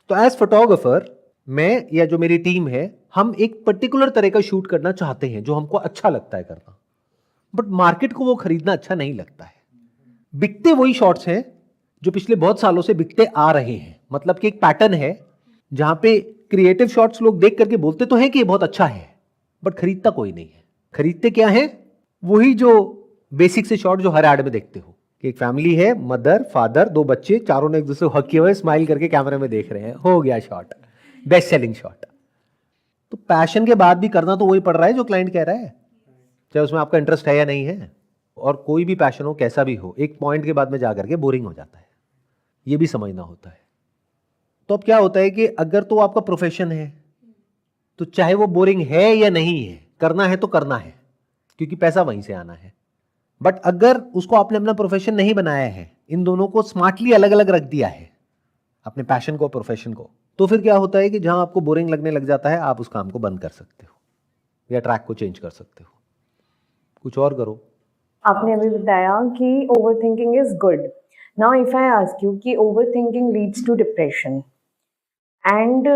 तो as photographer मैं या जो मेरी टीम है, हम एक पर्टिकुलर तरह का शूट करना चाहते हैं जो हमको अच्छा लगता है करना, बट मार्केट को वो खरीदना अच्छा नहीं लगता है। बिकते वही शॉट्स हैं जो पिछले बहुत सालों से बिकते आ रहे हैं। मतलब कि एक पैटर्न है जहां पे क्रिएटिव शॉट्स लोग देख करके बोलते तो हैं कि ये बहुत अच्छा है, बट खरीदता कोई नहीं है। खरीदते क्या है? वही जो बेसिक से शॉट जो हर एड में देखते हो कि एक फैमिली है, मदर फादर दो बच्चे, चारों ने एक दूसरे को हक किए हुए स्माइल करके कैमरे में देख रहे हैं, हो गया शॉट, बेस्ट सेलिंग शॉट। तो पैशन के बाद भी करना तो वही पड़ रहा है जो क्लाइंट कह रहा है, चाहे उसमें आपका इंटरेस्ट है या नहीं है। और कोई भी पैशन हो, कैसा भी हो, एक पॉइंट के बाद में जाकर के बोरिंग हो जाता है, ये भी समझना होता है। तो अब क्या होता है कि अगर तो आपका प्रोफेशन है तो चाहे वो बोरिंग है या नहीं है, करना है तो करना है, क्योंकि पैसा वहीं से आना है। बट अगर उसको आपने अपना प्रोफेशन नहीं बनाया है, इन दोनों को स्मार्टली अलग अलग रख दिया है, अपने पैशन को प्रोफेशन को, तो फिर क्या होता है कि जहां आपको बोरिंग लगने लग जाता है, आप उस काम को बंद कर सकते हो या ट्रैक को चेंज कर सकते हो, कुछ और करो। आपने अभी बताया कि overthinking is good. Now if I ask you कि overthinking leads to depression and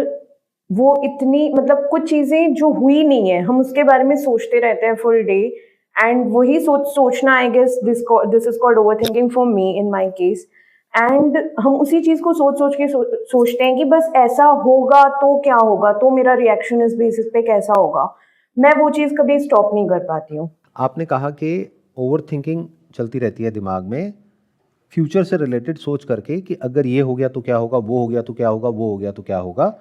वो इतनी मतलब कुछ चीजें जो हुई नहीं है हम उसके बारे में सोचते रहते हैं फुल डे एंड वही सोचना I guess this is called overthinking for me in my case. And हम उसी चीज को सोच के सोचते हैं कि बस ऐसा होगा तो क्या होगा, तो मेरा रिएक्शन इस बेसिस पे कैसा होगा। मैं वो चीज कभी स्टॉप नहीं कर पाती हूँ। आपने कहा कि ओवर थिंकिंग चलती रहती है दिमाग में, फ्यूचर से रिलेटेड सोच करके कि अगर ये हो गया तो क्या होगा, वो हो गया तो क्या होगा, वो हो गया तो क्या होगा।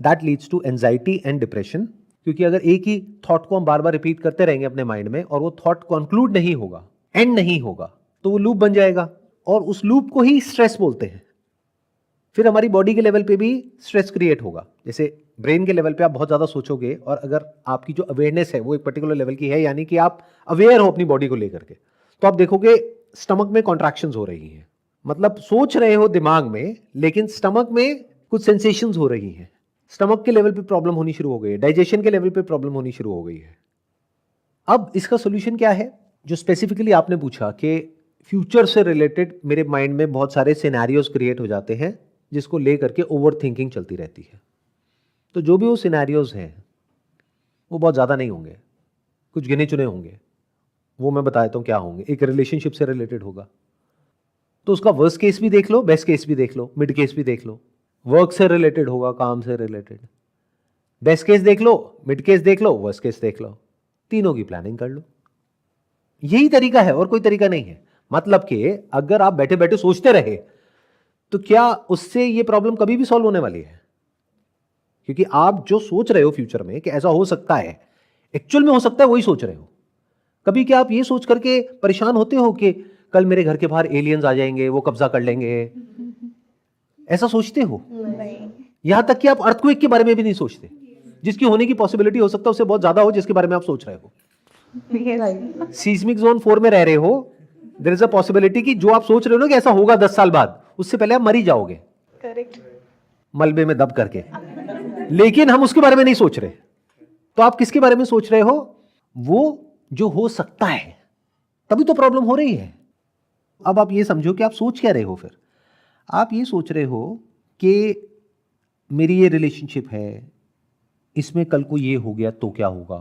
That leads to anxiety and depression, क्योंकि अगर एक ही थॉट को हम बार बार रिपीट करते रहेंगे अपने माइंड में और वो थॉट कंक्लूड नहीं होगा, एंड नहीं होगा, तो वो लूप बन जाएगा और उस लूप को ही स्ट्रेस बोलते हैं। फिर हमारी बॉडी के लेवल पे भी स्ट्रेस क्रिएट होगा। जैसे ब्रेन के लेवल पे आप बहुत ज़्यादा सोचोगे और अगर आपकी जो अवेयरनेस है वो एक पर्टिकुलर लेवल की है, यानी कि आप अवेयर हो अपनी बॉडी को लेकर के, तो आप देखोगे स्टमक में कॉन्ट्रैक्शंस हो रही हैं। मतलब सोच रहे हो दिमाग में, लेकिन स्टमक में कुछ सेंसेशंस हो रही हैं। स्टमक के लेवल पे प्रॉब्लम होनी शुरू हो गई है, डाइजेशन के लेवल पे प्रॉब्लम होनी शुरू हो गई है। अब इसका सोल्यूशन क्या है? जो स्पेसिफिकली आपने पूछा कि फ्यूचर से रिलेटेड मेरे माइंड में बहुत सारे सिनेरियोज क्रिएट हो जाते हैं जिसको लेकर के ओवर थिंकिंग चलती रहती है। तो जो भी वो सिनेरियोज हैं वो बहुत ज़्यादा नहीं होंगे, कुछ गिने चुने होंगे। वो मैं बता देता हूँ क्या होंगे। एक रिलेशनशिप से रिलेटेड होगा तो उसका वर्स्ट केस भी देख लो, बेस्ट केस भी देख लो, मिड केस भी देख लो। वर्क से रिलेटेड होगा, काम से रिलेटेड, बेस्ट केस देख लो, मिड केस देख लो, वर्स्ट केस देख लो, तीनों की प्लानिंग कर लो। यही तरीका है और कोई तरीका नहीं है। मतलब कि अगर आप बैठे बैठे सोचते रहे तो क्या उससे ये प्रॉब्लम कभी भी सॉल्व होने वाली है? क्योंकि आप जो सोच रहे हो फ्यूचर में कि ऐसा हो सकता है, एक्चुअल में हो सकता है वही सोच रहे हो। कभी क्या आप ये सोच करके परेशान होते हो कि कल मेरे घर के बाहर एलियंस आ जाएंगे, वो कब्जा कर लेंगे? ऐसा सोचते हो? नहीं। यहां तक कि आप अर्थक्वेक के बारे में भी नहीं सोचते, जिसकी होने की पॉसिबिलिटी हो सकता है उससे बहुत ज्यादा हो जिसके बारे में आप सोच रहे हो। सीस्मिक जोन 4 में रह रहे हो, देयर इज अ पॉसिबिलिटी कि जो आप सोच रहे हो ना कि ऐसा होगा 10 साल बाद, उससे पहले आप मर ही जाओगे। करेक्ट। मलबे में दब करके। लेकिन हम उसके बारे में नहीं सोच रहे। तो आप किसके बारे में सोच रहे हो? वो जो हो सकता है, तभी तो प्रॉब्लम हो रही है। अब आप ये समझो कि आप सोच क्या रहे हो। फिर आप ये सोच रहे हो कि मेरी ये रिलेशनशिप है, इसमें कल को ये हो गया तो क्या होगा,